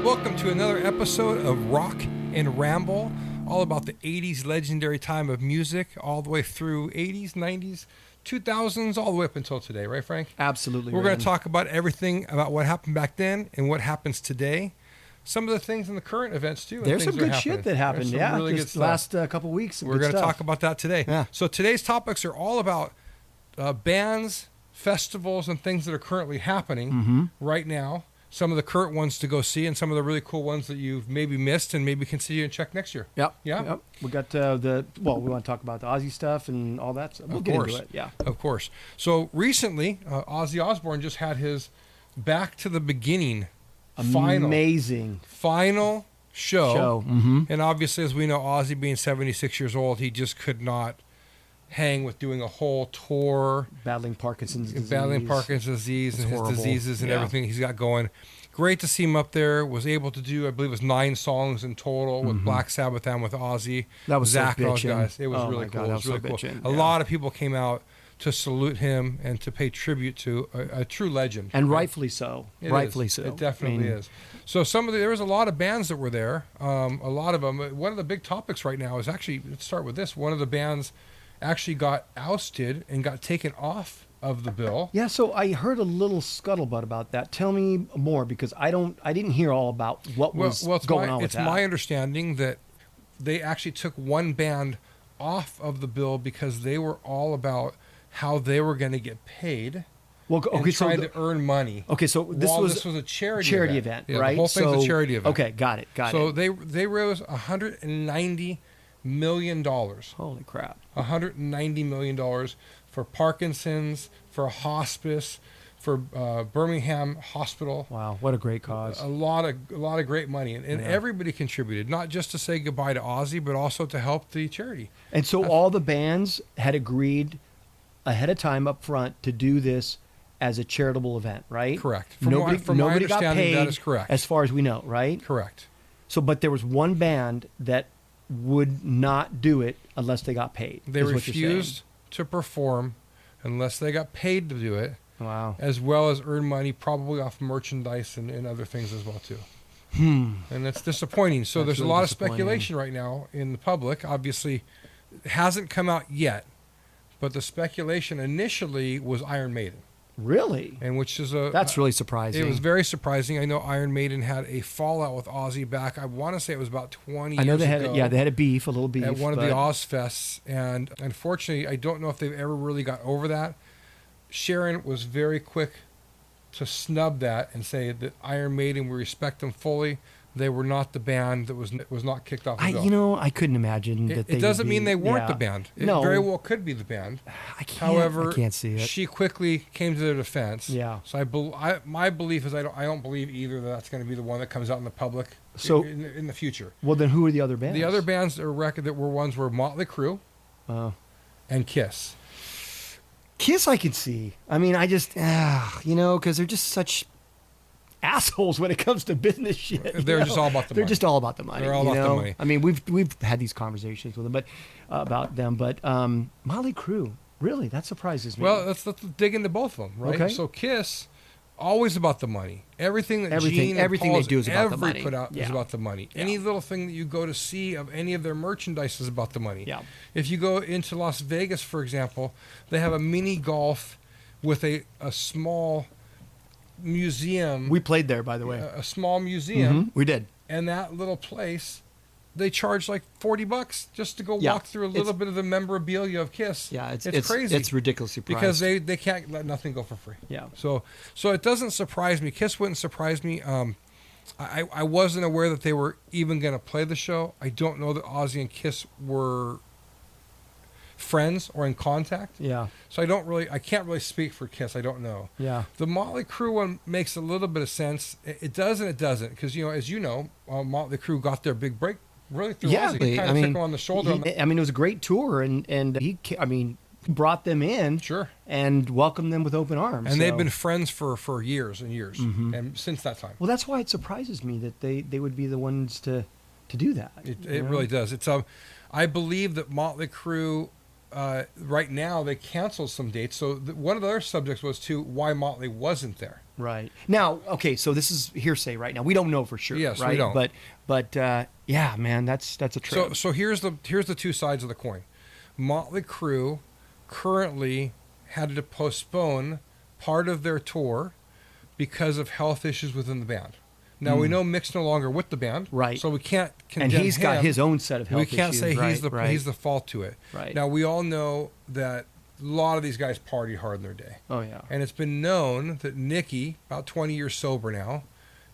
Welcome to another episode of Rock and Ramble, all about the 80s legendary time of music, all the way through 80s, 90s, 2000s, all the way up until today, right, Frank? Absolutely. We're going to talk about everything about what happened back then and what happens today. Some of the things in the current events, too. There's some good shit that happened, yeah. Really good just last couple weeks. We're going to talk about that today. Yeah. So today's topics are all about bands, festivals, and things that are currently happening right now. Some of the current ones to go see and some of the really cool ones that you've maybe missed and maybe can see and check next year. Yep. Yeah. Yep. We got we want to talk about the Ozzy stuff and all that stuff. We'll get into it. Yeah. Of course. So recently, Ozzy Osbourne just had his Back to the Beginning amazing final show. Mm-hmm. And obviously, as we know, Ozzy being 76 years old, he just could not hang with doing a whole tour. Battling Parkinson's disease. And horrible. his diseases and everything he's got going. Great to see him up there. Was able to do, I believe it was 9 songs in total with Black Sabbath and with Ozzy. That was Zach so and those bitchin'. guys. It was really cool. It was really cool. A lot of people came out to salute him and to pay tribute to a true legend. And rightfully so. Rightfully so. It definitely is. So there was a lot of bands that were there. A lot of them. One of the big topics right now is actually, let's start with this. One of the bands actually got ousted and got taken off of the bill. Yeah, so I heard a little scuttlebutt about that. Tell me more, because I didn't hear all about what was going on with that. It's my understanding that they actually took one band off of the bill because they were all about how they were going to get paid. Well, okay, trying to earn money. Okay, so this was a charity event, right? The whole thing's a charity event. Okay, got it. So they raised $190 million. Holy crap! $190 million for Parkinson's, for hospice, for Birmingham Hospital. Wow, what a great cause! A lot of great money, and everybody contributed, not just to say goodbye to Ozzy, but also to help the charity. And so all the bands had agreed ahead of time up front to do this as a charitable event, right? Correct. Nobody got paid, that is correct. As far as we know, right? Correct. So, but there was one band that would not do it unless they got paid. They refused to perform unless they got paid to do it. Wow. As well as earn money, probably off merchandise and other things as well, too. And that's disappointing. So there's really a lot of speculation right now in the public. Obviously, it hasn't come out yet, but the speculation initially was Iron Maiden. Really? And which is that's really surprising. It was very surprising. I know Iron Maiden had a fallout with Ozzy back. I want to say it was about 20 years ago. I know they had they had a little beef at one of the Ozfests, and unfortunately, I don't know if they've ever really got over that. Sharon was very quick to snub that and say that Iron Maiden, we respect them fully. They were not the band that was not kicked off the bill. I couldn't imagine that they. It doesn't mean they weren't the band. It very well could be the band. However, I can't see it. She quickly came to their defense. Yeah. So my belief is I don't believe either that's going to be the one that comes out in the public. So in the future. Well, then who are the other bands? The other bands that were Motley Crue, and Kiss. Kiss, I can see. I mean, I just because they're just such assholes when it comes to business shit. They're just all about the money. They're just all about the money. They're all about the money. I mean, we've had these conversations with them, but about them. But Motley Crue, really, that surprises me. Well, let's dig into both of them, right? Okay. So Kiss, always about the money. Everything they do is about the money. Put out is about the money. Yeah. Any little thing that you go to see of any of their merchandise is about the money. Yeah. If you go into Las Vegas, for example, they have a mini golf with a small museum. We played there, by the way. A small museum. We did. And that little place, they charge like $40 just to go walk through a little bit of the memorabilia of Kiss. Yeah, it's crazy. It's ridiculously priced. Because they can't let nothing go for free. Yeah. So it doesn't surprise me. Kiss wouldn't surprise me. I wasn't aware that they were even going to play the show. I don't know that Ozzy and Kiss were friends or in contact. Yeah. So I can't really speak for Kiss. I don't know. Yeah. The Motley Crue one makes a little bit of sense. It does and it doesn't, because as you know, Motley Crue got their big break really through Ozzy. He kind of took him on the shoulder. It was a great tour, and he brought them in, sure, and welcomed them with open arms. And they've been friends for years and years, and since that time. Well, that's why it surprises me that they would be the ones to do that. It really does. It's I believe that Motley Crue right now they canceled some dates. So one of the other subjects was to why Motley wasn't there. Right. Now, okay, so this is hearsay right now. We don't know for sure. Yes, right? we don't. But yeah, man, that's a trip. So here's the two sides of the coin. Motley Crue currently had to postpone part of their tour because of health issues within the band. Now we know Mick's no longer with the band, right? So we can't condemn and he's him. got his own set of health issues. We can't say right, he's the fault to it. Right. Now we all know that a lot of these guys partied hard in their day. Oh yeah. And it's been known that Nicky, about 20 years sober now,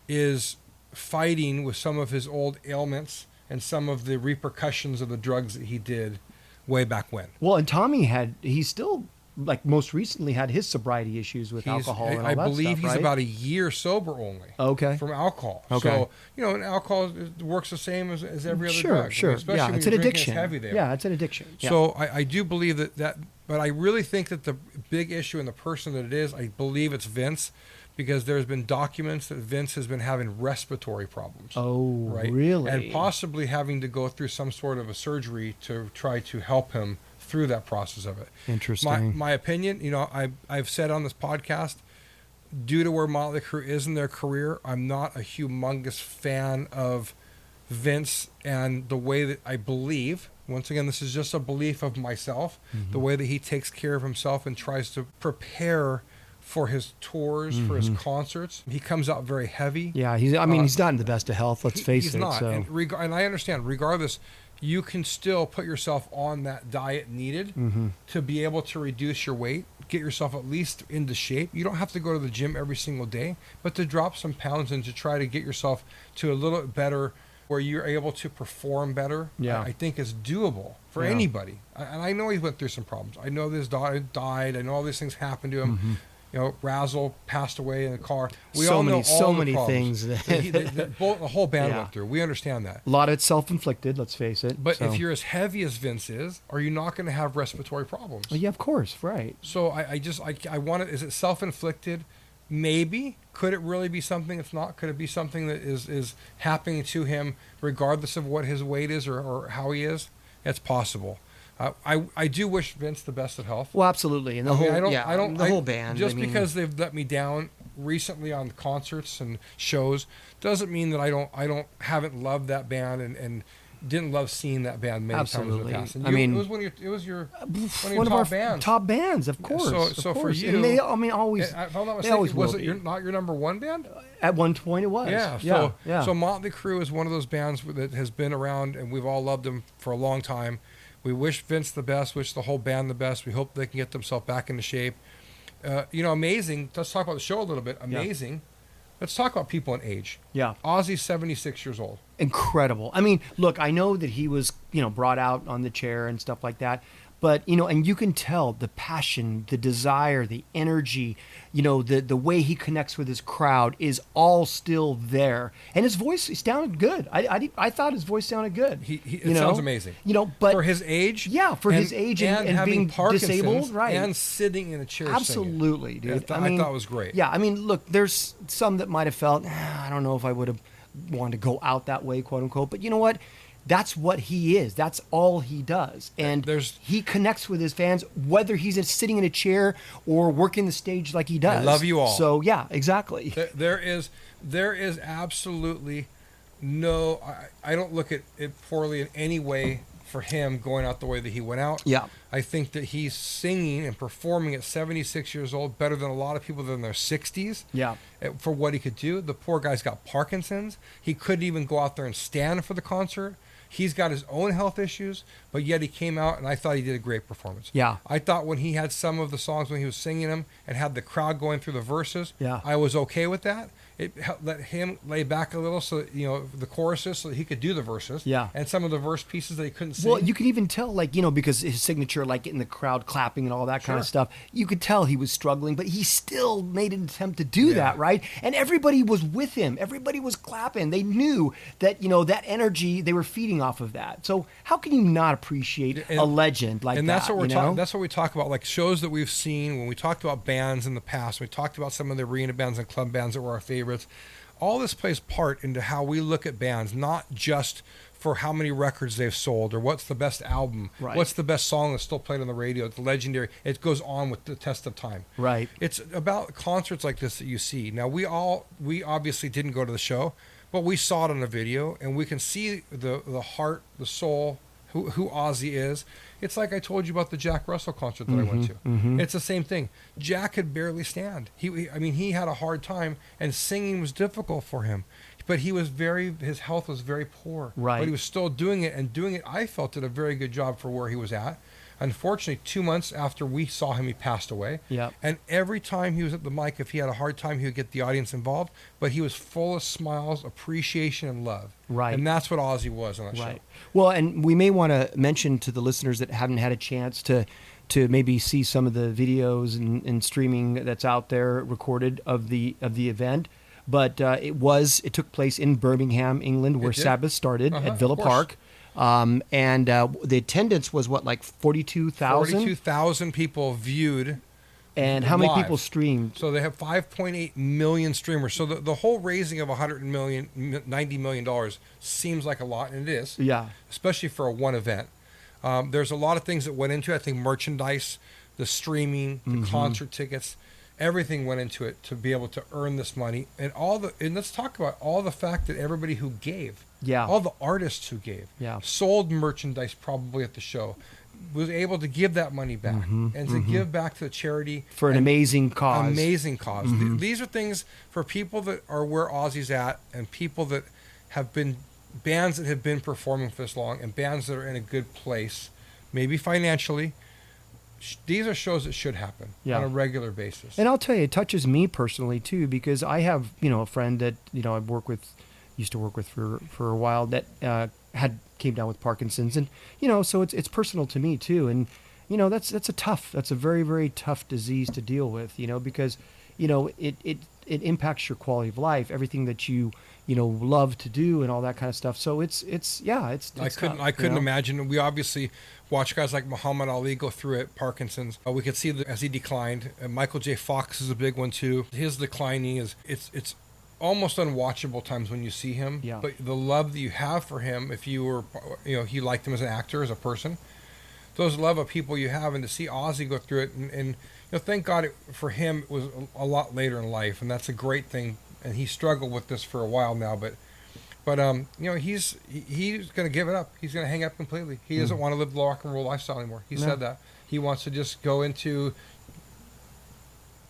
is fighting with some of his old ailments and some of the repercussions of the drugs that he did way back when. Well, and Tommy he's still, like, most recently had his sobriety issues with alcohol and all I that believe stuff, he's right? about a year sober only. Okay. From alcohol. Okay. So, and alcohol works the same as every other drug. Sure. Especially yeah, when it's you're an drinking addiction. as heavy they are. Yeah, it's an addiction. Yeah. So I do believe that, but I really think that the big issue in the person that it is, I believe it's Vince, because there's been documents that Vince has been having respiratory problems. Oh, right? really? And possibly having to go through some sort of a surgery to try to help him through that process of it. Interesting. My opinion, I've said on this podcast, due to where Motley Crue is in their career, I'm not a humongous fan of Vince and the way that I believe, once again, this is just a belief of myself, the way that he takes care of himself and tries to prepare for his tours, for his concerts. He comes out very heavy. Yeah, he's not in the best of health, let's face it. He's not. So. And I understand, regardless, you can still put yourself on that diet needed to be able to reduce your weight, get yourself at least into shape. You don't have to go to the gym every single day, but to drop some pounds and to try to get yourself to a little bit better where you're able to perform better, yeah. I think is doable for anybody. And I know he went through some problems. I know this daughter died. I know all these things happened to him. Razzle passed away in the car. We all know so all many the things that the whole band went through. We understand that. A lot of it's self-inflicted, let's face it. But if you're as heavy as Vince is, are you not going to have respiratory problems? Well, yeah, of course, right. So I want it. Is it self-inflicted? Maybe. Could it really be something it's not? Could it be something that is happening to him regardless of what his weight is or how he is? It's possible. I do wish Vince the best of health. Well, absolutely, and the whole band. Just because they've let me down recently on concerts and shows doesn't mean that I haven't loved that band and didn't love seeing that band many times in the past. And it was one of your top bands. Top bands, of course. So for you, and they, always. If I'm not mistaken, was it not your number one band? At one point, it was. Yeah. Yeah. So Motley Crue is one of those bands that has been around, and we've all loved them for a long time. We wish Vince the best, wish the whole band the best. We hope they can get themselves back into shape. Amazing. Let's talk about the show a little bit. Amazing. Yeah. Let's talk about people in age. Yeah. Ozzy's 76 years old. Incredible. I mean, look, I know that he was, brought out on the chair and stuff like that. But, and you can tell the passion, the desire, the energy, the way he connects with his crowd is all still there. And his voice sounded good. I thought his voice sounded good. It sounds amazing. But for his age. Yeah, for his age and being disabled, right. And sitting in a chair Absolutely, singing. dude. I thought it was great. Yeah, I mean, look, there's some that might have felt, I don't know if I would have wanted to go out that way, quote unquote. But you know what? That's what he is. That's all he does. And he connects with his fans, whether he's sitting in a chair or working the stage like he does. I love you all. So, yeah, exactly. There is absolutely no... I don't look at it poorly in any way for him going out the way that he went out. Yeah. I think that he's singing and performing at 76 years old better than a lot of people that are in their 60s. Yeah. For what he could do. The poor guy's got Parkinson's. He couldn't even go out there and stand for the concert. He's got his own health issues, but yet he came out, and I thought he did a great performance. Yeah. I thought when he had some of the songs when he was singing them and had the crowd going through the verses, I was okay with that. It let him lay back a little so that, the choruses, so that he could do the verses. Yeah. And some of the verse pieces that he couldn't sing. Well, you could even tell, because his signature, getting the crowd clapping and all that kind of stuff, you could tell he was struggling, but he still made an attempt to do that, right? And everybody was with him. Everybody was clapping. They knew that, that energy, they were feeding off of that. So how can you not appreciate a legend like that? And that's what we're talking. That's what we talk about, like shows that we've seen when we talked about bands in the past. We talked about some of the arena bands and club bands that were our favorites. All this plays part into how we look at bands, not just for how many records they've sold, or what's the best album, Right. what's the best song that's still played on the radio. It's legendary. It goes on with the test of time. Right. It's about concerts like this that you see. Now, we obviously didn't go to the show, but we saw it on the video, and we can see the heart, the soul, who Ozzy is. It's like I told you about the Jack Russell concert that I went to. It's the same thing. Jack could barely stand. He had a hard time, and singing was difficult for him. But his health was very poor. Right. But he was still doing it, and doing it, I felt, did a very good job for where he was at. Unfortunately, 2 months after we saw him, he passed away. Yep. And every time he was at the mic, if he had a hard time, he would get the audience involved. But he was full of smiles, appreciation, and love. Right. And that's what Ozzy was on that show. Well, and we may want to mention to the listeners that haven't had a chance to maybe see some of the videos and streaming that's out there recorded of the event. But it took place in Birmingham, England, where Sabbath started at Villa Park. And the attendance was like 42,000? 42,000 people viewed. And how many people streamed? So they have 5.8 million streamers. So the whole raising of $90 million seems like a lot, and it is. Yeah. Especially for a one event. There's a lot of things that went into it. I think merchandise, the streaming, the concert tickets, everything went into it to be able to earn this money. And let's talk about all the fact that everybody who gave, all the artists who gave, sold merchandise probably at the show, was able to give that money back and to give back to the charity for an amazing cause. These are things for people that are where Ozzy's at, and people that have been bands that have been performing for this long, and bands that are in a good place, maybe financially. These are shows that should happen on a regular basis. And I'll tell you, it touches me personally too, because I have a friend that I used to work with for a while that came down with Parkinson's, and so it's personal to me too, and that's a very, very tough disease to deal with, because it impacts your quality of life, everything that you love to do and all that kind of stuff. So it's I couldn't imagine. We obviously watch guys like Muhammad Ali go through it, Parkinson's. We could see that as he declined. Michael J. Fox is a big one too. His declining it's almost unwatchable times when you see him. Yeah. But the love that you have for him, if you were, he liked him as an actor, as a person, those love of people you have, and to see Ozzy go through it, and thank God for him, it was a lot later in life, and that's a great thing. And he struggled with this for a while now, but he's going to give it up. He's going to hang up completely. He doesn't want to live the rock and roll lifestyle anymore. He said that he wants to just go into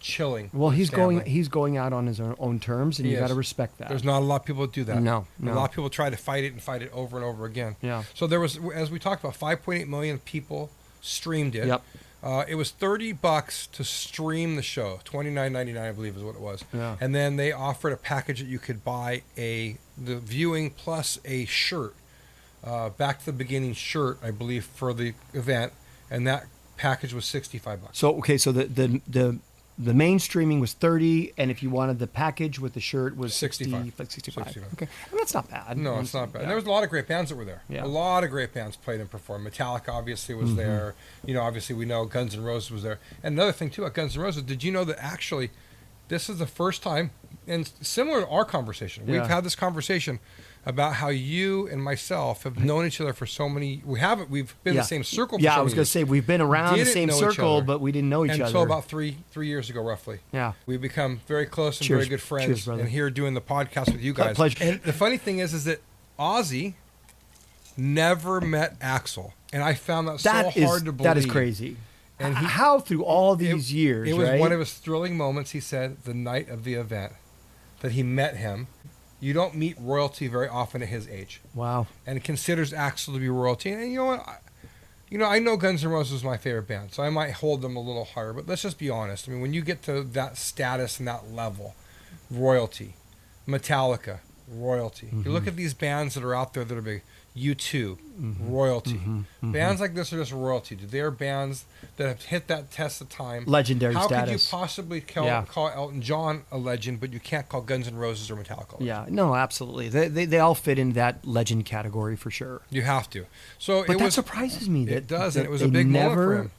chilling. Well, he's going out on his own terms, and you got to respect that. There's not a lot of people that do that. No. A lot of people try to fight it over and over again. Yeah. So there was, as we talked about, 5.8 million people streamed it. Yep. It was $30 to stream the show. $29.99, I believe, is what it was. Yeah. And then they offered a package that you could buy the viewing plus a shirt, Back to the Beginning shirt, I believe, for the event, and that package was $65. So the main streaming was $30, and if you wanted the package with the shirt was $65. Okay, well, that's not bad. No, it's not bad. And there was a lot of great bands that were there. Yeah. A lot of great bands played and performed. Metallica obviously was there. Obviously we know Guns N' Roses was there. And another thing too about Guns N' Roses, did you know that actually this is the first time, and similar to our conversation, we've had this conversation about how you and myself have known each other for so many. We've been in the same circle. I was going to say we've been around the same circle, but we didn't know each other until about three years ago, roughly. Yeah, we've become very close and very good friends. Cheers, and here doing the podcast with you guys. Pleasure. And the funny thing is that Ozzy never met Axl, and I found that so hard to believe. That is crazy. And how through all these years, it was one of his thrilling moments. He said the night of the event that he met him. You don't meet royalty very often at his age. Wow. And considers Axl to be royalty. And you know what? I know Guns N' Roses is my favorite band, so I might hold them a little higher. But let's just be honest. I mean, when you get to that status and that level, royalty, Metallica, royalty. You look at these bands that are out there that are big. U2, royalty. Bands like this are just royalty. They're bands that have hit that test of time. Legendary status. How could you possibly call Elton John a legend, but you can't call Guns N' Roses or Metallica a legend? Yeah, no, absolutely. They all fit in that legend category for sure. You have to. So that surprises me. It does, and it was a big moment for him.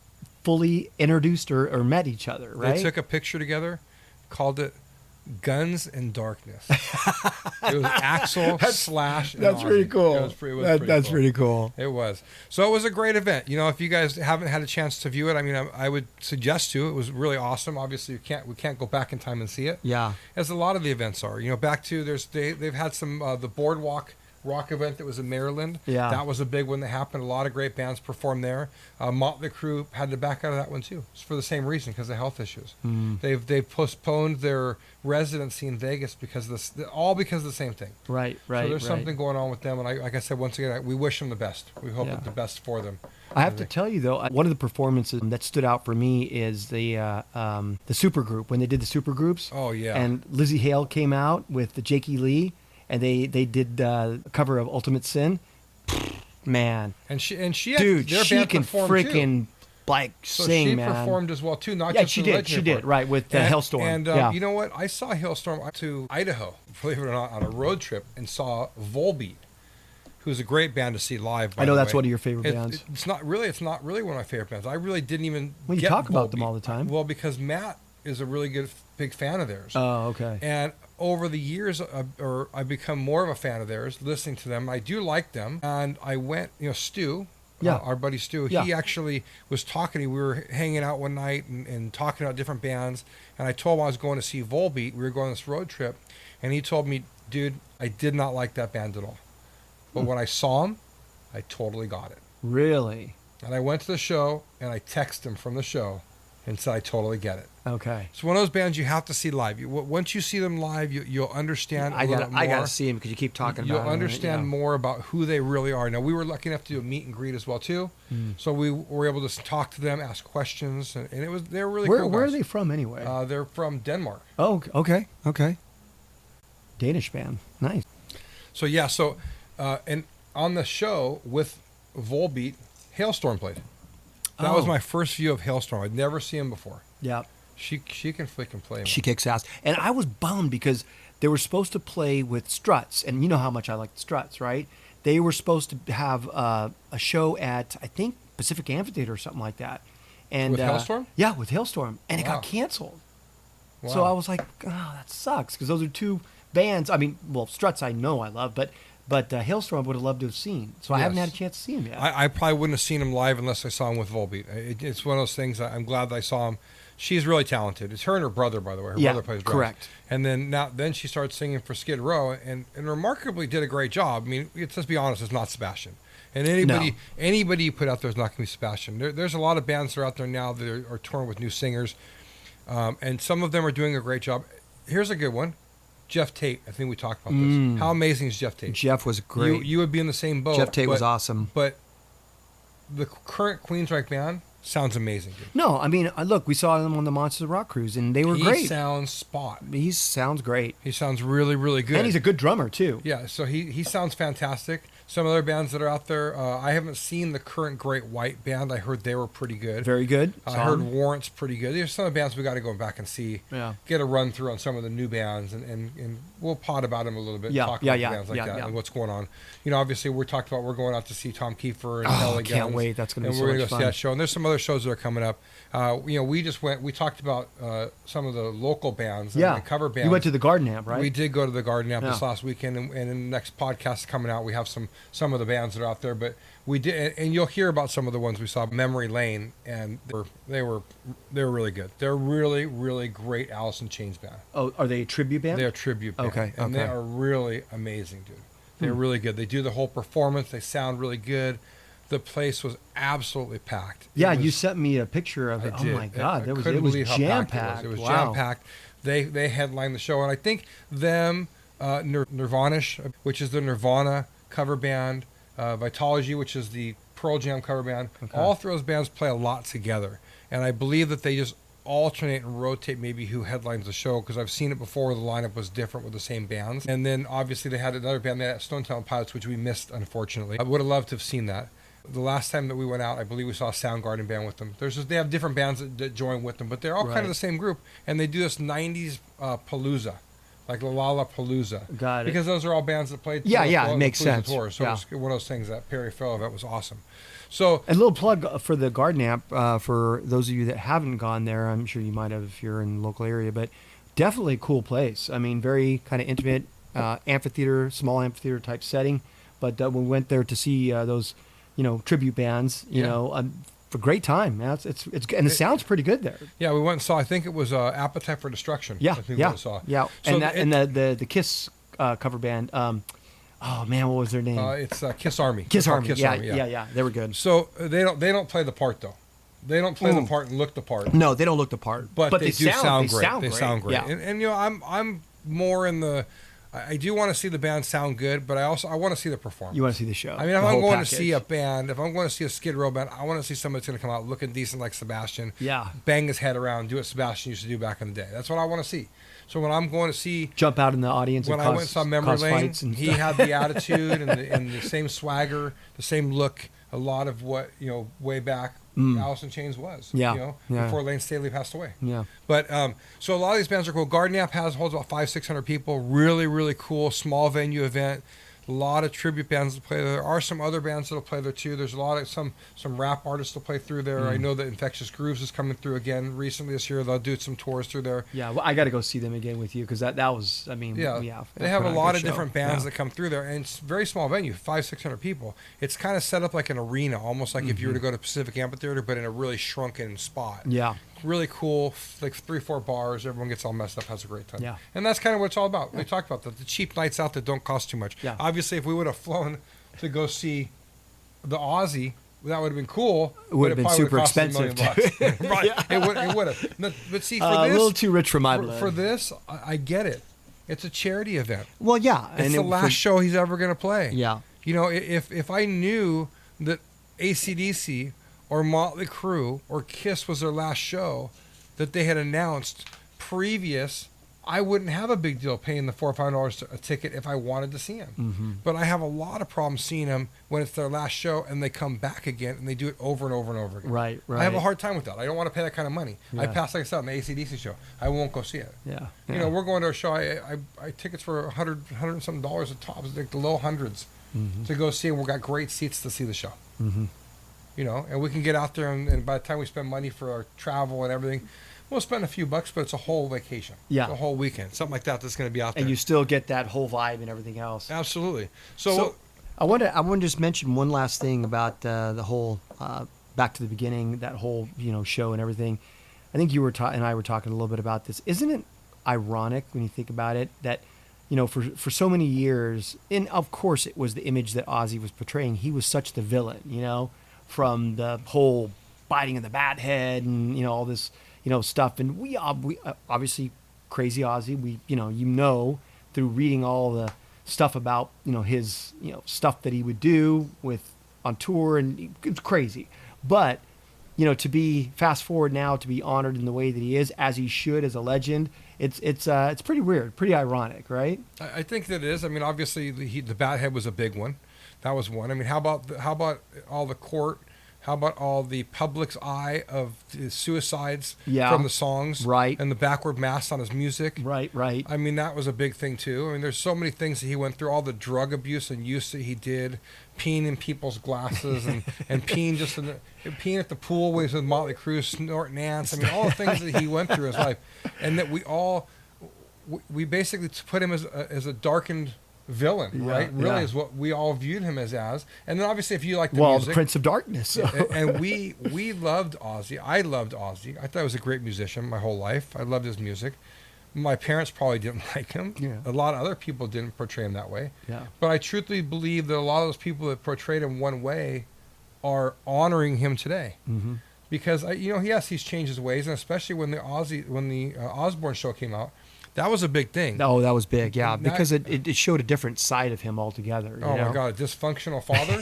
Fully introduced or met each other, right? They took a picture together, called it Guns and Darkness. It was Axl, Slash, and That's Ozzy. pretty cool. It was pretty cool. Pretty cool. It was. So it was a great event. You know, if you guys haven't had a chance to view it, I mean, I would suggest to. It was really awesome. Obviously, we can't go back in time and see it. Yeah. As a lot of the events are. You know, back to they've had some the Boardwalk rock event that was in Maryland. Yeah. That was a big one that happened. A lot of great bands performed there. Motley Crue had to back out of that one too. It's for the same reason, because of health issues. They've postponed their residency in Vegas because of the same thing. Right. So there's something going on with them, and like I said, once again, we wish them the best. We hope the best for them. I have to tell you though, one of the performances that stood out for me is the supergroup, when they did the supergroups. Oh yeah. And Lizzie Hale came out with the Jakey Lee, and they did a cover of Ultimate Sin. Man. And she dude, their she band can performed freaking too. like So sing, she man. performed as well too, not Yeah, just she the did. Legendary She did, part. right, with Hailstorm. And you know what? I saw Hailstorm to Idaho, believe it or not, on a road trip, and saw Volbeat, who's a great band to see live. By I know the that's way. one of your favorite bands. It's not really one of my favorite bands. I really didn't even. Well, you get talk about them Volbeat. all the time. Well, because Matt is a really big fan of theirs. Oh, okay. And over the years, I've become more of a fan of theirs, listening to them. I do like them. And I went, Stu, our buddy Stu, he actually was talking. We were hanging out one night and talking about different bands. And I told him I was going to see Volbeat. We were going on this road trip. And he told me, dude, I did not like that band at all. But when I saw him, I totally got it. Really? And I went to the show, and I texted him from the show and said, I totally get it. Okay. It's one of those bands you have to see live. Once you see them live, you'll understand a lot more. I got to see them because you keep talking about it. You'll understand more about who they really are. Now, we were lucky enough to do a meet and greet as well, too. So we were able to talk to them, ask questions, and they were really cool guys. Where are they from anyway? They're from Denmark. Oh, okay. Danish band. Nice. So, yeah, and on the show with Volbeat, Hailstorm played. That was my first view of Hailstorm. I'd never seen him before. Yeah. She can freaking play. Man. She kicks ass. And I was bummed because they were supposed to play with Struts, and you know how much I like the Struts, right? They were supposed to have a show at, I think, Pacific Amphitheater or something like that. And with Hailstorm? Yeah, with Hailstorm. And it Wow. got canceled. Wow. So I was like, oh, that sucks, because those are two bands. I mean, well, Struts I know I love, but Hailstorm I would have loved to have seen. So I haven't had a chance to see him yet. I probably wouldn't have seen him live unless I saw him with Volbeat. It's one of those things. I'm glad that I saw him. She's really talented. It's her and her brother, by the way. Her brother plays drums. Correct. And then she started singing for Skid Row and remarkably did a great job. I mean, let's be honest, it's not Sebastian. And anybody you put out there is not going to be Sebastian. There's a lot of bands that are out there now that are touring with new singers, and some of them are doing a great job. Here's a good one. Jeff Tate. I think we talked about this. How amazing is Jeff Tate? Jeff was great. You would be in the same boat. Jeff Tate was awesome. But the current Queensryche band sounds amazing, dude. No, I mean, look, we saw them on the Monsters of Rock cruise, and they were great. He sounds spot. He sounds great. He sounds really, really good. And he's a good drummer, too. Yeah, so he sounds fantastic. Some other bands that are out there, I haven't seen the current Great White band. I heard they were pretty good. Very good. I heard Warrant's pretty good. There's some of the bands we got to go back and see. Yeah. Get a run through on some of the new bands, and we'll pod about them a little bit. Yeah, talk yeah, about yeah, bands like yeah, that yeah. and what's going on. You know, obviously we're going out to see Tom Kiefer and Oh, LA can't Guns, wait. That's going to be so and we're much go fun. see that show. And there's some other shows that are coming up. We talked about some of the local bands and cover bands. You went to the Garden Amp, right? We did go to the Garden Amp this Yeah. last weekend, and in the next podcast coming out, we have some of the bands that are out there. But we did, and you'll hear about some of the ones we saw. Memory Lane, and they were really good. They're really, really great Alice in Chains band. Oh, are they a tribute band? They're a tribute band. Okay, And they okay. are really amazing, dude. They're really good. They do the whole performance. They sound really good. The place was absolutely packed. Yeah, It you was- sent me a picture of it. I Oh did. my God, I it was couldn't believe how jam packed packed. it was. It was Wow. jam packed. They headlined the show, and I think them, Nirvanish, which is the Nirvana cover band, Vitology, which is the Pearl Jam cover band. Okay. All three of those bands play a lot together, and I believe that they just alternate and rotate maybe who headlines the show, because I've seen it before where the lineup was different with the same bands. And then obviously they had another band, they had Stone Temple Pilots, which we missed, unfortunately. I would have loved to have seen that. The last time that we went out, I believe we saw a Soundgarden band with them. They have different bands that join with them, but they're all kind Right. of the same group, and they do this 90s palooza, like Lollapalooza. Got it. Because those are all bands that played. Yeah, the it makes Palooza sense. Tour. So Yeah. it's one of those things. That Perry Farrell event was awesome. So A little plug for the Garden Amp, for those of you that haven't gone there. I'm sure you might have if you're in the local area, but definitely a cool place. I mean, very kind of intimate amphitheater, small amphitheater type setting. But we went there to see those, tribute bands. For a great time. Man. It's and it sounds pretty good there. Yeah, we went and saw. I think it was Appetite for Destruction. Yeah, I think we yeah, went and saw. yeah. So And the Kiss cover band. Oh man, what was their name? It's Kiss Army. Kiss They're called Army. Kiss Yeah, Army. yeah. They were good. So they don't play the part though. They don't play the part and look the part. No, they don't look the part. But they do sound great. They sound great. Yeah. And I'm more in the. I do want to see the band sound good, but I want to see the performance. You want to see the show. I mean, if I'm going to see a band, if I'm going to see a Skid Row band, I want to see somebody that's going to come out looking decent like Sebastian. Yeah. Bang his head around, do what Sebastian used to do back in the day. That's what I want to see. So when I'm going to see, jump out in the audience. When I went and saw Memory Lane, he had the attitude and the same swagger, the same look. A lot of what way back Alice in Chains was. Yeah. Before Lane Staley passed away. Yeah. But so a lot of these bands are cool. Garden App holds about 500-600 people. Really, really cool small venue event. A lot of tribute bands that play there. There are some other bands that'll play there too. There's a lot of some rap artists that play through there. I know that Infectious Grooves is coming through again recently this year. They'll do some tours through there. Yeah, well, I got to go see them again with you because that was, I mean, yeah. They have a lot of different bands that come through there, and it's a very small venue, 500-600 people. It's kind of set up like an arena, almost like if you were to go to Pacific Amphitheater, but in a really shrunken spot. Yeah. Really cool, like 3-4 bars. Everyone gets all messed up, has a great time. Yeah. And that's kind of what it's all about. We talked about the cheap nights out that don't cost too much. Yeah. Obviously, if we would have flown to go see the Ozzy, that would have been cool. It would have been super expensive. Right. Yeah. It would have. But see, for this, a little too rich for my blood. For this, I get it. It's a charity event. Well, yeah. It's the last show he's ever going to play. Yeah. If I knew that AC/DC or Motley Crue or Kiss was their last show that they had announced previous, I wouldn't have a big deal paying the $4 or $5 a ticket if I wanted to see them. Mm-hmm. But I have a lot of problems seeing them when it's their last show and they come back again and they do it over and over and over again. Right. I have a hard time with that. I don't want to pay that kind of money. Yeah. I passed, like I said, on the AC/DC show. I won't go see it. Yeah. We're going to a show. I tickets for $100 and something at tops, like the low hundreds, to go see, and we've got great seats to see the show. Mm-hmm. And we can get out there, and by the time we spend money for our travel and everything, we'll spend a few bucks, but it's a whole vacation. Yeah. It's a whole weekend. Something like that's going to be out there. And you still get that whole vibe and everything else. Absolutely. So I want to just mention one last thing about the whole back to the beginning, that whole show and everything. I think you and I were talking a little bit about this. Isn't it ironic when you think about it that for so many years, and of course it was the image that Ozzy was portraying. He was such the villain, from the whole biting of the bat head and all this stuff. And we obviously crazy Ozzy. We through reading all the stuff about his stuff that he would do on tour, and it's crazy. But to be fast forward now to be honored in the way that he is, as he should, as a legend. It's pretty weird, pretty ironic, right? I think that it is. I mean, obviously the bat head was a big one. That was one. I mean, how about all the court? How about all the public's eye of the suicides from the songs, right? And the backward mass on his music, right? I mean, that was a big thing too. I mean, there's so many things that he went through. All the drug abuse and use that he did, peeing in people's glasses and peeing peeing at the pool with Motley Crue snorting ants. I mean, all the things that he went through in his life, and that we basically put him as a darkened villain, right? Really is what we all viewed him as. And then obviously if you like the music, the Prince of Darkness. and we loved Ozzy. I loved Ozzy. I thought he was a great musician my whole life. I loved his music. My parents probably didn't like him. Yeah. A lot of other people didn't portray him that way. Yeah. But I truthfully believe that a lot of those people that portrayed him one way are honoring him today. Mm-hmm. Because yes, he's changed his ways, and especially when the Osbourne show came out, that was a big thing. Oh, that was big, yeah, because it showed a different side of him altogether. My God, a dysfunctional father,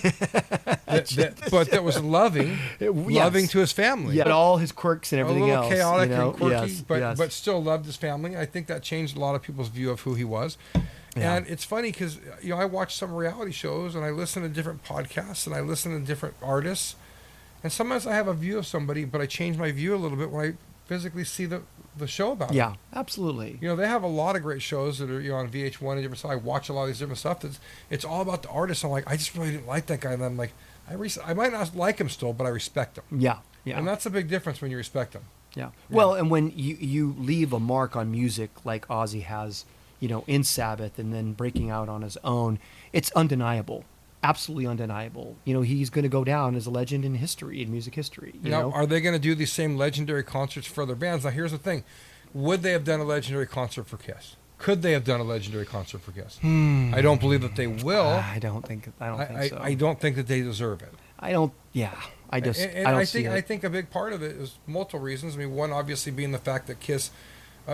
but that was loving to his family. Yeah, but all his quirks and everything else. A little chaotic and quirky, yes, but still loved his family. I think that changed a lot of people's view of who he was. Yeah. And it's funny because I watch some reality shows and I listen to different podcasts and I listen to different artists, and sometimes I have a view of somebody, but I change my view a little bit when I physically see the show about it. Yeah, absolutely. They have a lot of great shows that are on VH1 and different stuff. I watch a lot of these different stuff. It's all about the artist. I'm like, I just really didn't like that guy. And I'm like, I might not like him still, but I respect him. Yeah, yeah. And that's a big difference when you respect him. Yeah. Well, and when you leave a mark on music like Ozzy has, in Sabbath and then breaking out on his own, it's undeniable. Absolutely undeniable. He's going to go down as a legend in history, in music history. You know? Are they going to do these same legendary concerts for other bands? Now, here's the thing. Would they have done a legendary concert for Kiss? Could they have done a legendary concert for Kiss? I don't believe that they will. I don't think so. I don't think that they deserve it. I don't. Yeah. I don't see it. I think a big part of it is multiple reasons. I mean, one obviously being the fact that Kiss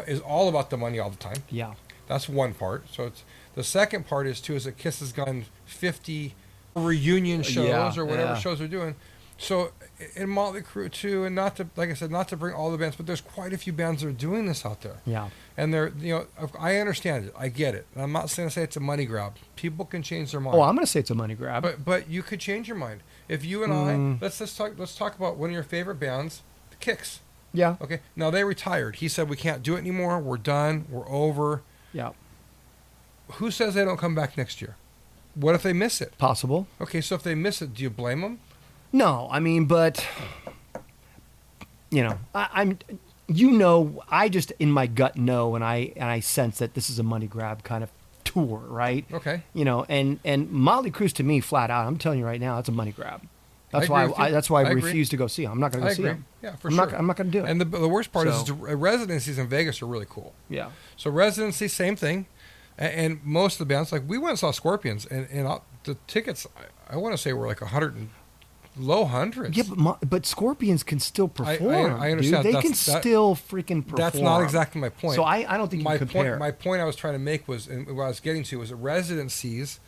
is all about the money all the time. Yeah. That's one part. So it's the second part is that Kiss has gone 50 reunion shows or whatever shows they're doing. So in Motley Crue too, and not to, like I said, not to bring all the bands, but there's quite a few bands that are doing this out there. Yeah. And they're, I understand it. I get it. And I'm not going to say it's a money grab. People can change their mind. Oh, I'm going to say it's a money grab. But you could change your mind. If you and I, let's talk about one of your favorite bands, the Kicks. Yeah. Okay. Now they retired. He said, we can't do it anymore. We're done. We're over. Yeah. Who says they don't come back next year? What if they miss it? Possible. Okay. So if they miss it, do you blame them? No, I mean, but I just in my gut know, and I sense that this is a money grab kind of tour, right? Okay. And Motley Crue to me, flat out, I'm telling you right now, it's a money grab. That's why I refuse to go see him. I'm not going to go see him. Yeah, for sure. I'm not going to do it. And the worst part is residencies in Vegas are really cool. Yeah. So residency, same thing. And most of the bands, like we went and saw Scorpions, and the tickets, I want to say were like 100 and low hundreds. Yeah, but Scorpions can still perform. I understand. Dude. They can still freaking perform. That's not exactly my point. So I don't think you can compare. My point I was trying to make was, and what I was getting to was that residencies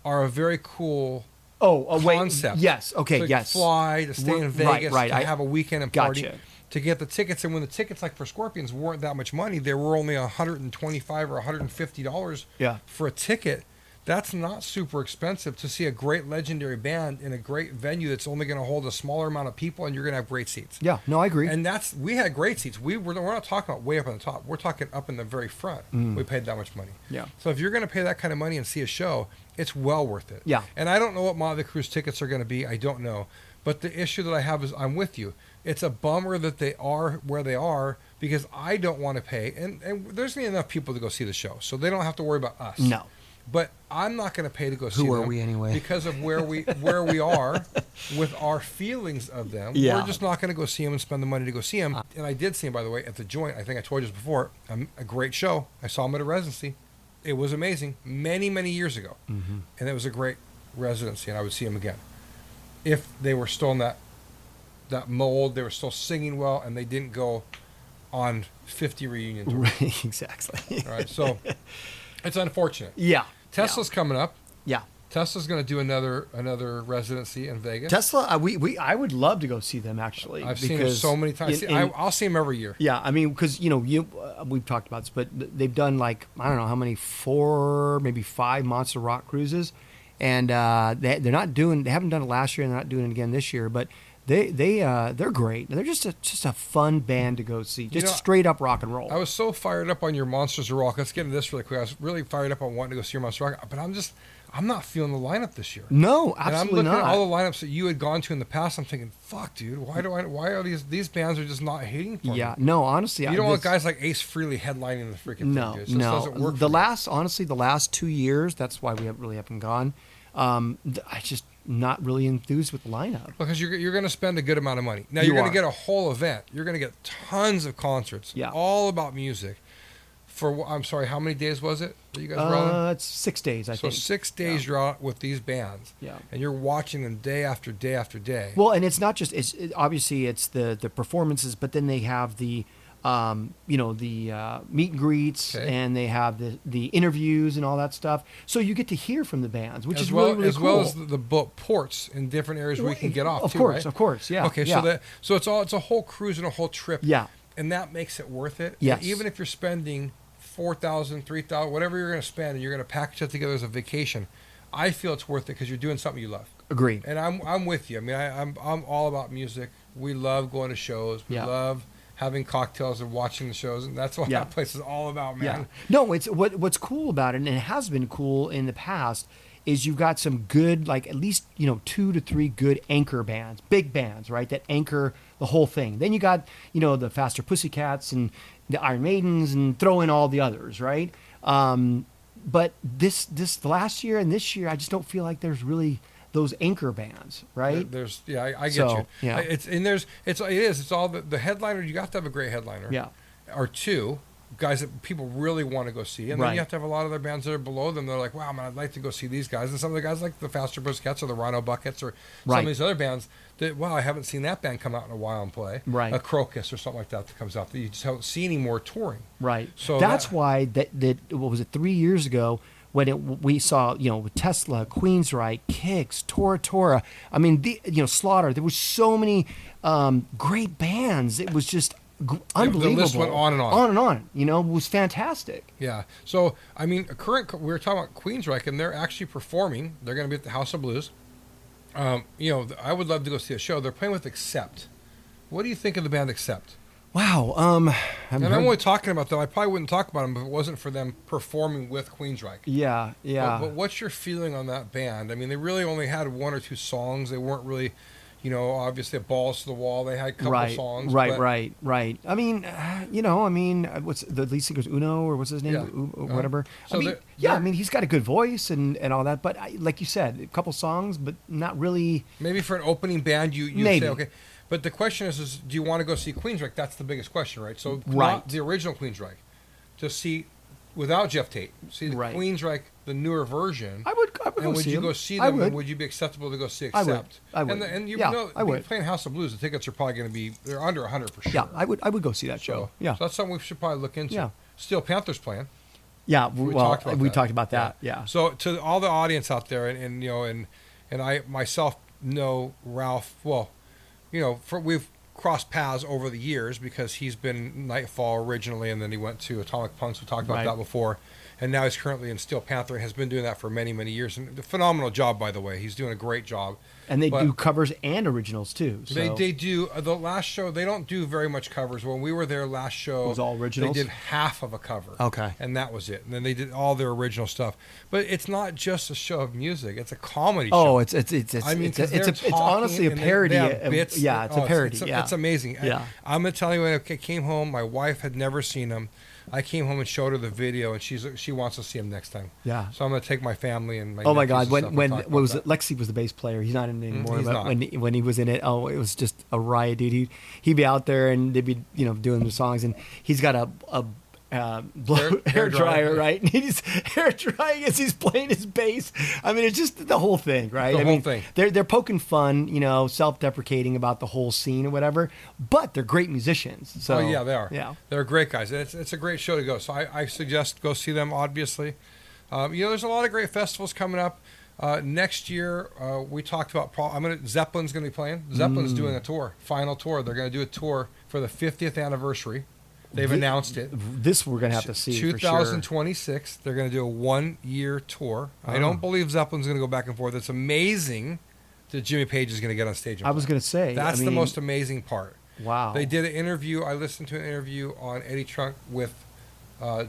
are a very cool concept. Wait. Yes. Okay. To yes. Fly, to stay in Vegas, right. to have a weekend and party. Gotcha. To get the tickets, and when the tickets, like for Scorpions, weren't that much money, they were only $125 or $150 for a ticket. That's not super expensive to see a great legendary band in a great venue that's only going to hold a smaller amount of people, and you're going to have great seats. Yeah, no, I agree. And we had great seats. We're not talking about way up on the top. We're talking up in the very front. We paid that much money. Yeah. So if you're going to pay that kind of money and see a show, it's well worth it. Yeah. And I don't know what Motley Crue's tickets are going to be. I don't know. But the issue that I have is I'm with you. It's a bummer that they are where they are because I don't want to pay. And there's not enough people to go see the show, so they don't have to worry about us. No. But I'm not going to pay to go see them. Who are we anyway? Because of where we are with our feelings of them. Yeah. We're just not going to go see them and spend the money to go see them. And I did see them, by the way, at the Joint. I think I told you this before. A great show. I saw them at a residency. It was amazing many, many years ago. Mm-hmm. And it was a great residency, and I would see them again. If they were still in that mold, they were still singing well, and they didn't go on 50 reunion tours. Right, exactly. All right, so it's unfortunate. Yeah. Tesla's coming up. Yeah. Tesla's going to do another residency in Vegas. Tesla, I would love to go see them actually. I've seen them so many times. I'll see them every year. Yeah, I mean, because we've talked about this, but they've done like I don't know how many 4, maybe 5 Monster Rock cruises, and they haven't done it last year, and they're not doing it again this year, but. They're great. They're just a fun band to go see. Just straight up rock and roll. I was so fired up on your Monsters of Rock. Let's get into this really quick. I was really fired up on wanting to go see your Monsters of Rock, but I'm not feeling the lineup this year. No, absolutely not. And I'm looking at all the lineups that you had gone to in the past. I'm thinking, fuck, dude, why are these bands are just not hitting for me? Yeah, no, honestly, you don't want guys like Ace Frehley headlining the freaking thing, dude. It just doesn't work. The last 2 years, that's why we haven't gone. I just not really enthused with the lineup because you're going to spend a good amount of money. Now you're going to get a whole event. You're going to get tons of concerts, all about music. I'm sorry, how many days was it that you guys were on? It's 6 days, I think. So 6 days you're out with these bands, and you're watching them day after day after day. Well, and it's not just obviously it's the performances, but then they have the the meet and greets, and they have the interviews and all that stuff. So you get to hear from the bands, which is really, really cool. As well as the ports in different areas where you can get off, Of course, yeah. Okay, yeah. So it's a whole cruise and a whole trip. Yeah. And that makes it worth it. Yes. And even if you're spending $4,000, $3,000, whatever you're going to spend, and you're going to package it together as a vacation, I feel it's worth it because you're doing something you love. Agreed. And I'm with you. I mean, I'm all about music. We love going to shows. We love having cocktails and watching the shows, and that's what that place is all about, man. Yeah. No, it's what's cool about it, and it has been cool in the past, is you've got some good, like at least 2 to 3 good anchor bands, big bands, right? That anchor the whole thing. Then you got the Faster Pussycats and the Iron Maidens, and throw in all the others, right? But this last year and this year, I just don't feel like there's really those anchor bands, right? I get you. Yeah. It's all the headliner. You have to have a great headliner. Yeah. Or two guys that people really want to go see, and then you have to have a lot of other bands that are below them. They're like, wow, man, I'd like to go see these guys. And some of the guys like the Faster Pussycats or the Rhino Buckets or some of these other bands that, wow, I haven't seen that band come out in a while and play. Right. A Crocus or something like that comes out that you just haven't seen anymore touring. Right. So that's why that what was it, 3 years ago when we saw with Tesla, Queensryche, Kix, Tora. I mean, Slaughter. There was so many great bands. It was just unbelievable. The list went on and on. On and on. It was fantastic. Yeah. So, I mean, we were talking about Queensryche, and they're actually performing. They're going to be at the House of Blues. I would love to go see a show. They're playing with Accept. What do you think of the band Accept? Wow. I'm only talking about them. I probably wouldn't talk about them if it wasn't for them performing with Queensryche. Yeah. But what's your feeling on that band? I mean, they really only had 1 or 2 songs. They weren't really... obviously Balls to the Wall. They had a couple songs. Right. I mean, what's the lead singer's Uno, or what's his name? Whatever. So I mean, he's got a good voice and all that. But like you said, a couple songs, but not really. Maybe for an opening band, you maybe. say, okay. But the question is do you want to go see Queensryche? That's the biggest question, right? So not the original Queensryche. To see, without Jeff Tate, see the Queensryche, the newer version. I would and would you go see them? And would you be acceptable to go see Accept? I would. I would. Playing House of Blues, the tickets are probably going to be they're under 100 for sure. Yeah, I would go see that show. So that's something we should probably look into. Yeah. Steel Panther's playing. Yeah, we talked about that. Yeah. So to all the audience out there, and I myself know Ralph. Well, we've crossed paths over the years because he's been Nightfall originally, and then he went to Atomic Punks. We talked about that before. And now he's currently in Steel Panther and has been doing that for many, many years. And a phenomenal job, by the way. He's doing a great job. And they do covers and originals, too. So. They do. The last show, they don't do very much covers. When we were there last show, it was all originals? They did half of a cover. Okay. And that was it. And then they did all their original stuff. But it's not just a show of music. It's a comedy show. Oh, it's honestly a parody. Bits. Yeah, it's a parody. It's amazing. Yeah. I'm going to tell you, when I came home, my wife had never seen them. I came home and showed her the video, and she wants to see him next time. Yeah. So I'm going to take my family and my. Oh my God! When what was it? Lexi was the bass player. He's not in it anymore. He's but not. when he was in it, it was just a riot, dude. He'd be out there and they'd be doing the songs, and he's got a hair dryer, right? And he's hair drying as he's playing his bass. I mean, it's just the whole thing, right? The whole thing. They're poking fun, self-deprecating about the whole scene or whatever, but they're great musicians. So yeah, they are. Yeah, they're great guys. It's a great show to go. So I suggest go see them. Obviously, there's a lot of great festivals coming up. Next year, we talked about. Zeppelin's going to be playing. Zeppelin's doing a tour, final tour. They're going to do a tour for the 50th anniversary. They've announced it. This we're going to have to see 2026. For sure. They're going to do a 1-year tour. I don't believe Zeppelin's going to go back and forth. It's amazing that Jimmy Page is going to get on stage. I was going to say. That's the most amazing part. Wow. They did an interview. I listened to an interview on Eddie Trunk with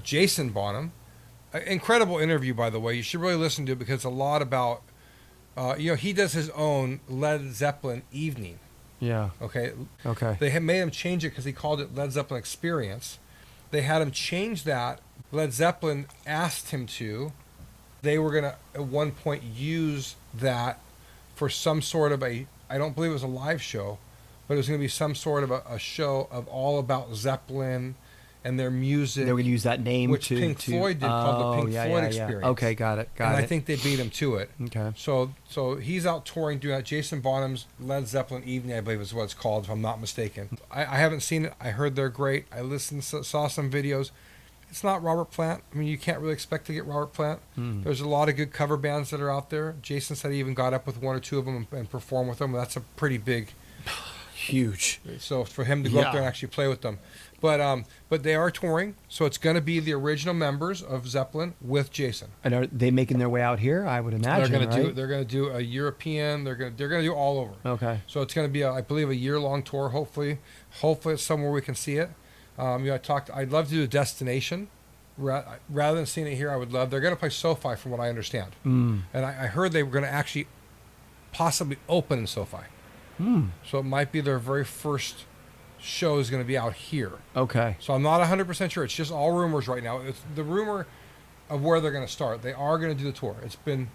Jason Bonham. Incredible interview, by the way. You should really listen to it because it's a lot about, he does his own Led Zeppelin evening. Yeah. Okay. They had made him change it because he called it Led Zeppelin Experience. They had him change that. Led Zeppelin asked him to. They were going to, at one point, use that for some sort of I don't believe it was a live show, but it was going to be some sort of a show of all about Zeppelin and their music. They were going to use that name, which Pink Floyd did, called the Pink Floyd Experience. Okay, got it. I think they beat him to it. Okay. So he's out touring, doing that. Jason Bonham's Led Zeppelin Evening, I believe is what it's called, if I'm not mistaken. I haven't seen it. I heard they're great. I listened, saw some videos. It's not Robert Plant. I mean, you can't really expect to get Robert Plant. There's a lot of good cover bands that are out there. Jason said he even got up with 1 or 2 of them and performed with them. That's a pretty big... Huge. So for him to go up there and actually play with them. But they are touring, so it's going to be the original members of Zeppelin with Jason. And are they making their way out here? I would imagine. They're going to do a European. They're going to do all over. Okay. So it's going to be, I believe, a year-long tour. Hopefully it's somewhere we can see it. I'd love to do a destination. rather than seeing it here, I would love. They're going to play SoFi, from what I understand, and I heard they were going to actually possibly open in SoFi. So it might be their very first show is going to be out here. Okay. So I'm not 100% sure. It's just all rumors right now. It's the rumor of where they're going to start. They are going to do the tour. It's been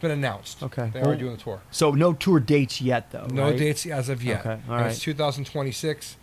announced. Okay. They are doing the tour. So no tour dates yet, though. No right? dates as of yet. Okay. All and right. it's 2026.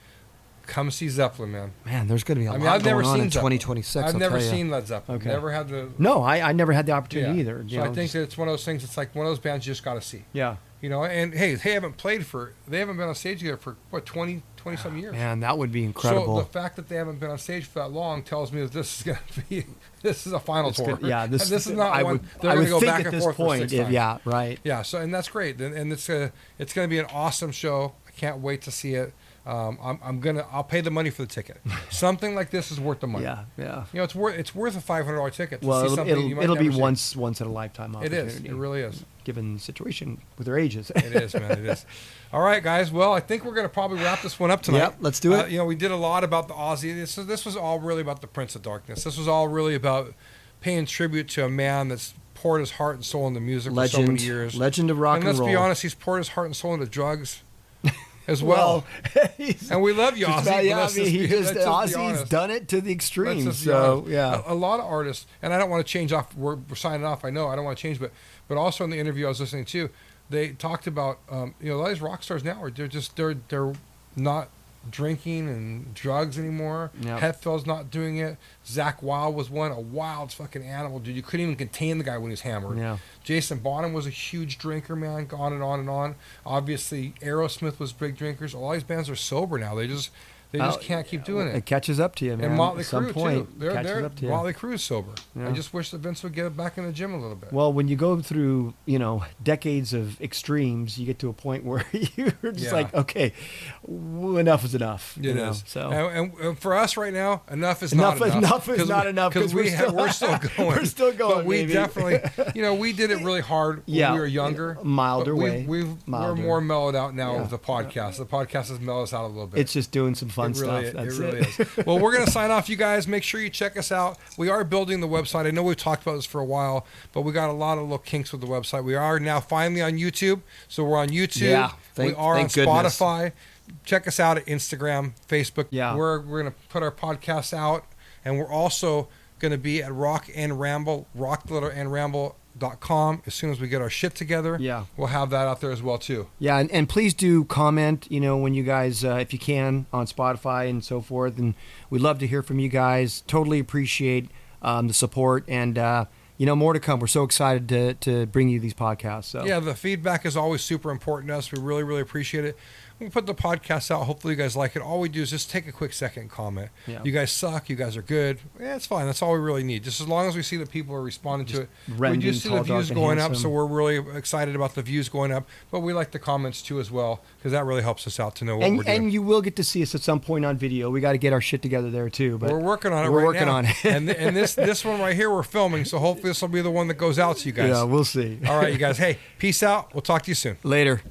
Come see Zeppelin, man. Man, there's going to be a lot I've never going on seen in Zeppelin. 2026. I've I'll never tell ya. seen Led Zeppelin. Okay. Never had the. No, I never had the opportunity either. So I think that it's one of those things. It's like one of those bands you just got to see. Yeah. And hey, they haven't been on stage together for what 20 some years. Man, that would be incredible. So the fact that they haven't been on stage for that long tells me that this is a final tour. Yeah, this is not I one. would, They're I going would to go think back at and this forth point, for 6 times. yeah, right. Yeah, so and that's great, and it's going to be an awesome show. I can't wait to see it. I'll pay the money for the ticket. Something like this is worth the money. Yeah. It's worth a $500 ticket. To Well, see something you might it'll be never see. once in a lifetime It opportunity. is. It really is. Given the situation with their ages. It is, man. It is. All right, guys. Well, I think we're going to probably wrap this one up tonight. Yep, let's do it. We did a lot about the Ozzy. This was all really about the Prince of Darkness. This was all really about paying tribute to a man that's poured his heart and soul into music for so many years. Legend of rock and roll. And let's be honest, he's poured his heart and soul into drugs as well. And we love you, Ozzy. Ozzy's done it to the extreme. So yeah, a lot of artists, and I don't want to change off. We're signing off. I know I don't want to change, but also in the interview I was listening to, they talked about a lot of these rock stars now are they're not drinking and drugs anymore. Yep. Hetfield's not doing it. Zach Wilde was one, a wild fucking animal, dude. You couldn't even contain the guy when he was hammered. Yeah. Jason Bonham was a huge drinker, man. On and on and on. Obviously, Aerosmith was big drinkers. All these bands are sober now. They just can't keep doing it. It catches up to you, man. And Motley At some Crue point, too. catches up to you. Motley Crue's sober. Yeah. I just wish that Vince would get back in the gym a little bit. Well, when you go through, decades of extremes, you get to a point where you're just like, okay, enough is enough. It is. So, and for us right now, enough is not enough. Enough is not enough because we're still going. We're still going. But we baby. definitely, we did it really hard when we were younger. Milder way. We're more mellowed out now with the podcast. Yeah. The podcast has mellowed us out a little bit. It's just doing some fun stuff. It That's really is. Well, we're going to sign off, you guys. Make sure you check us out. We are building the website. I know we've talked about this for a while, but we got a lot of little kinks with the website. We are now finally on YouTube. So we're on YouTube. Yeah, we are on Spotify. Check us out at Instagram, Facebook. Yeah. We're going to put our podcasts out, and we're also going to be at Rock and Ramble, rockletterandramble.com. As soon as we get our shit together, we'll have that out there as well too. Yeah, and please do comment, when you guys, if you can, on Spotify and so forth. And we'd love to hear from you guys. Totally appreciate the support, and more to come. We're so excited to bring you these podcasts. So yeah, the feedback is always super important to us. We really, really appreciate it. We'll put the podcast out. Hopefully you guys like it. All we do is just take a quick second and comment. Yeah. You guys suck. You guys are good. Yeah, it's fine. That's all we really need. Just as long as we see that people are responding to it. We just see the views going up, so we're really excited about the views going up. But we like the comments too as well, because that really helps us out to know what we're doing. And you will get to see us at some point on video. We got to get our shit together there too. But we're working on it. We're working on it. and this one right here we're filming, so hopefully this will be the one that goes out to you guys. Yeah, we'll see. All right, you guys. Hey, peace out. We'll talk to you soon. Later.